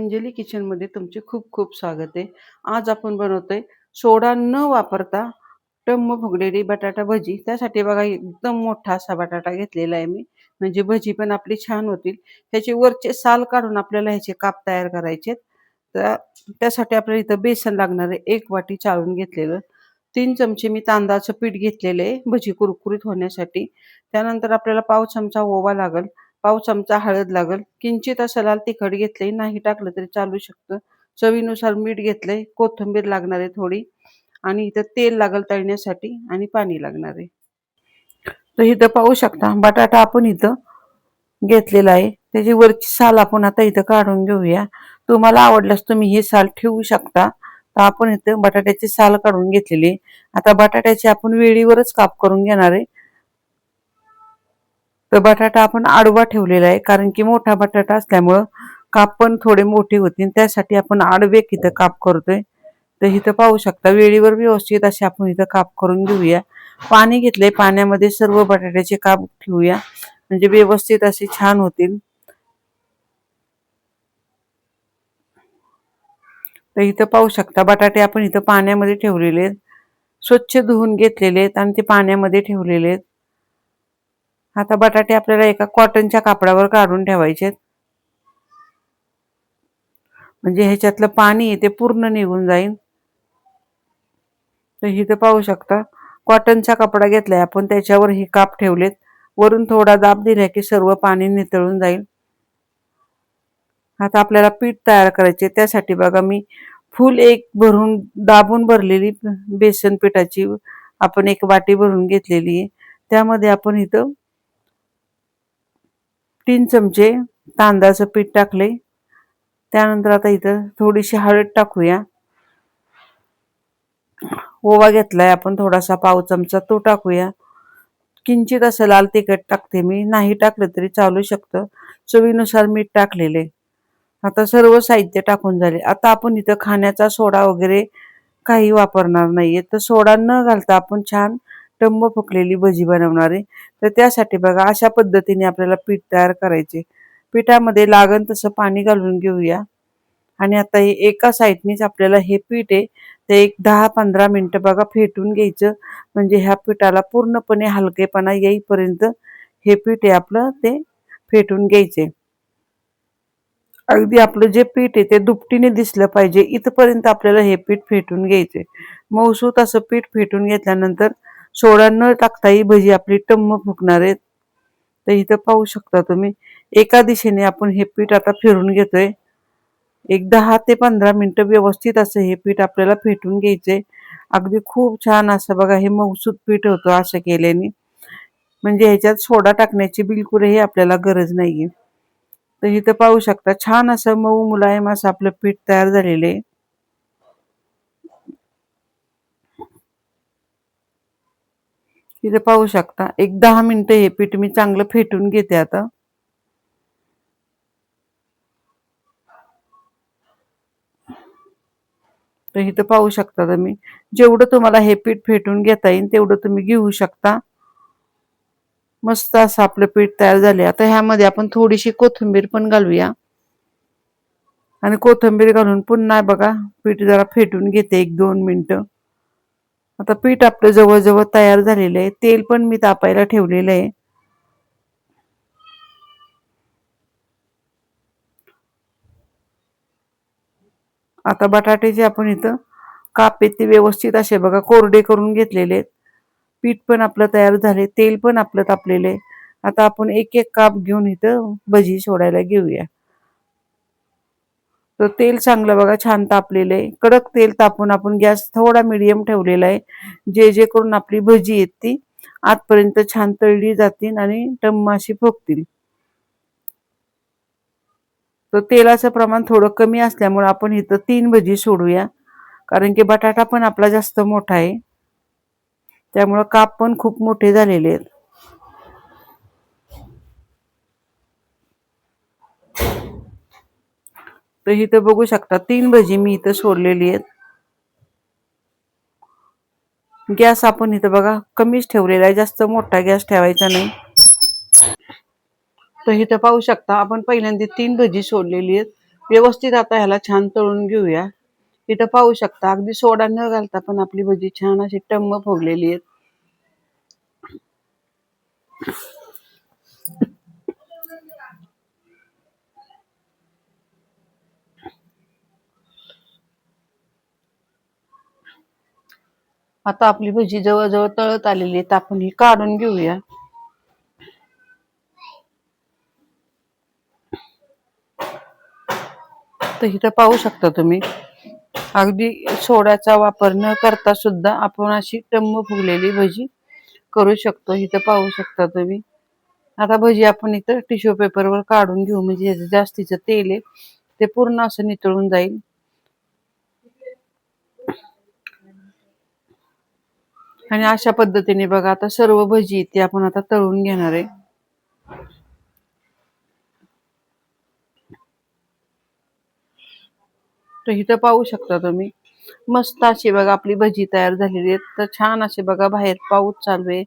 अंजली किचनमध्ये तुमचे खूप खूप स्वागत आहे. आज आपण बनवतोय सोडा न वापरता टम्म फुगलेली बटाटा भजी. त्यासाठी बघा एकदम मोठा असा बटाटा घेतलेला आहे मी. म्हणजे भजी पण आपली छान होतील. ह्याचे वरचे साल काढून आपल्याला ह्याचे काप तयार करायचे. तर त्यासाठी आपल्याला इथं बेसन लागणार आहे. 1 वाटी चाळून घेतलेलं. 3 चमचे मी तांदळाचं पीठ घेतलेलं आहे भजी कुरकुरीत होण्यासाठी. त्यानंतर आपल्याला पाव चमचा ओवा लागेल. पाव चमचा हळद लागेल. किंचित असं लाल तिखट घेतलंय. नाही टाकलं तरी चालू शकतं. चवीनुसार मीठ घेतलंय. कोथिंबीर लागणार आहे थोडी आणि इथं तेल लागेल तळण्यासाठी आणि पाणी लागणार आहे. तर इथं पाहू शकता बटाटा आपण इथं घेतलेला आहे. त्याची वरची साल आपण आता इथं काढून घेऊया. तुम्हाला आवडल्यास तुम्ही हे साल ठेवू शकता. तर आपण इथं बटाट्याची साल काढून घेतलेली. आता बटाट्याचे आपण वेळीवरच काप करून घेणार आहे. तर बटाटा आपण आडवा ठेवलेला आहे कारण की मोठा बटाटा असल्यामुळं काप पण थोडे मोठे होतील. त्यासाठी आपण आडवे इथं काप करतोय. तर इथं पाहू शकता वेळीवर व्यवस्थित असे आपण इथं काप करून घेऊया. पाणी घेतले. पाण्यामध्ये सर्व बटाट्याचे काप ठेवूया म्हणजे व्यवस्थित असे छान होतील. तर इथं पाहू शकता बटाटे आपण इथं पाण्यामध्ये ठेवलेले आहेत. स्वच्छ धुवून घेतलेले आहेत आणि ते पाण्यामध्ये ठेवलेले आहेत. आता बटाटे आपल्याला एका कॉटनच्या कापडावर काढून ठेवायचे म्हणजे ह्याच्यातलं पाणी आहे ते पूर्ण निघून जाईल. तर इथं पाहू शकता कॉटनचा कपडा घेतलाय आपण त्याच्यावर हे काप ठेवलेत. वरून थोडा दाब दिला की सर्व पाणी नितळून जाईल. आता आपल्याला पीठ तयार करायचे. त्यासाठी बघा मी फुल एक भरून दाबून भरलेली बेसन पिठाची आपण एक वाटी भरून घेतलेली आहे. त्यामध्ये आपण इथं 3 चमचे तांदळाचं पीठ टाकले. त्यानंतर आता इथं थोडीशी हळद टाकूया. ओवा घेतलाय आपण थोडासा पाव चमचा तो टाकूया. किंचित असं लाल तिखट टाकते मी. नाही टाकलं तरी चालू शकतं. चवीनुसार मीठ टाकलेले. आता सर्व साहित्य टाकून झाले. आता आपण इथं खाण्याचा सोडा वगैरे काही वापरणार नाहीये. तर सोडा न घालता आपण छान टम्म फुगलेली भजी बनवणार आहे. तर त्यासाठी बघा अशा पद्धतीने आपल्याला पीठ तयार करायचे. पिठामध्ये लागण तसं पाणी घालून घेऊया आणि आता हे एका साईडनीच आपल्याला हे पीठ आहे ते एक 10-15 मिनिटं बघा फेटून घ्यायचं. म्हणजे ह्या पिठाला पूर्णपणे हलकेपणा येईपर्यंत हे पीठ आहे आपलं ते फेटून घ्यायचे. अगदी आपलं जे पीठ आहे ते दुपटीने दिसलं पाहिजे इथपर्यंत आपल्याला हे पीठ फेटून घ्यायचे. मऊसूत असं पीठ फेटून घेतल्यानंतर सोडा न टाकता ही भजी आपली टम्म फुगणार आहेत. तर इथं पाहू शकता तुम्ही एका दिशेने आपण हे पीठ आता फिरून घेतोय. एक 10 ते 15 मिनिटं व्यवस्थित असं हे पीठ आपल्याला फेटून घ्यायचंय. अगदी खूप छान असं बघा हे मऊसूत पीठ होतं असं केल्याने. म्हणजे ह्याच्यात सोडा टाकण्याची बिलकुलही आपल्याला गरज नाहीये. तर इथं पाहू शकता छान असं मऊ मुलायम असं आपलं पीठ तयार झालेलं आहे. इथे पाहू शकता एक 10 मिनिटं हे पीठ मी चांगलं फेटून घेते आता. तर इथं पाहू शकता तुम्ही जेवढं तुम्हाला हे पीठ फेटून घेता येईल तेवढं तुम्ही घेऊ शकता. मस्त असं आपलं पीठ तयार झाले. आता ह्यामध्ये आपण थोडीशी कोथिंबीर पण घालूया आणि कोथिंबीर घालून पुन्हा बघा पीठ जरा फेटून घेते 1-2 मिनिटं. आता पीठ आपलं जवळजवळ तयार झालेलं आहे. तेल पण मी तापायला ठेवलेलं आहे. आता बटाटे जे आपण इथं काप आहेत ते व्यवस्थित असे बघा कोरडे करून घेतलेले आहेत. पीठ पण आपलं तयार झाले. तेल पण आपलं तापलेलं आहे. आता आपण एक एक काप घेऊन इथं भजी सोडायला घेऊया. तर तेल चांगलं बघा छान तापलेलं आहे. कडक तेल तापून आपण गॅस थोडा मीडियम ठेवलेला आहे. जे करून आपली भजी आहेत ती आतपर्यंत छान तळली जातील आणि टम्म अशी फुगतील. तर तेलाचं प्रमाण थोडं कमी असल्यामुळे आपण इथं 3 भजी सोडूया कारण की बटाटा पण आपला जास्त मोठा आहे. त्यामुळे काप पण खूप मोठे झालेले आहेत. तर इथं बघू शकता 3 भजी मी इथं सोडलेली आहेत. गॅस आपण इथं बघा कमीच ठेवलेला आहे. जास्त मोठा गॅस ठेवायचा नाही. तर इथं पाहू शकता आपण पहिल्यांदा 3 भजी सोडलेली आहेत व्यवस्थित आता ह्याला छान तळून घेऊया. इथं पाहू शकता अगदी सोडा न घालता पण आपली भजी छान अशी टम्म फुगलेली आहेत. आता आपली भजी जवळजवळ तळत आलेली आहेत. आपण ही काढून घेऊया. तर इथं पाहू शकता तुम्ही अगदी सोड्याचा वापर न करता सुद्धा आपण अशी टम्म फुगलेली भजी करू शकतो. इथं पाहू शकता तुम्ही. आता भजी आपण इथं टिश्यू पेपरवर काढून घेऊ म्हणजे याचं जास्तीचं तेल आहे ते पूर्ण असं नितळून जाईल. आणि अशा पद्धतीने बघा आता सर्व भजी ती आपण आता तळून घेणार आहे. तर इथं पाहू शकता तुम्ही मस्त अशी बघा आपली भजी तयार झालेली आहे. तर छान असे बघा बाहेर पाऊस चालू आहे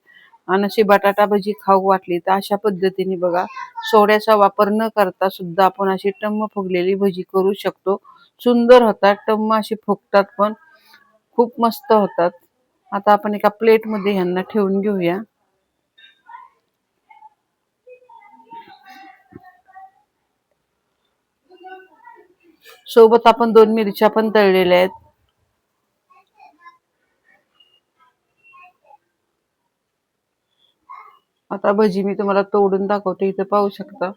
आणि अशी बटाटा भजी खाऊ वाटली तर अशा पद्धतीने बघा सोड्याचा वापर न करता सुद्धा आपण अशी टम्म फुगलेली भजी करू शकतो. सुंदर होतात, टम्म अशी फुगतात पण खूप मस्त होतात. आता आपण एका प्लेटमध्ये ह्यांना ठेवून घेऊया. सोबत आपण 2 मिरच्या पण तळलेल्या आहेत. आता भजी मी तुम्हाला तोडून दाखवते. इथं पाहू शकता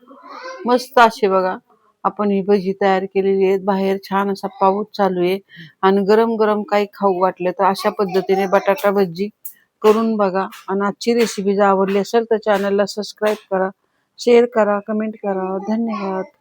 मस्त अशी बघा आपण ही भजी तयार केलेली आहे. बाहेर छान असा पाऊस चालू आहे आणि गरम गरम काही खाऊ वाटलं तर अशा पद्धतीने बटाटा भजी करून बघा. आणि आजची रेसिपी जर आवडली असेल तर चॅनलला सबस्क्राईब करा, शेअर करा, कमेंट करा. धन्यवाद.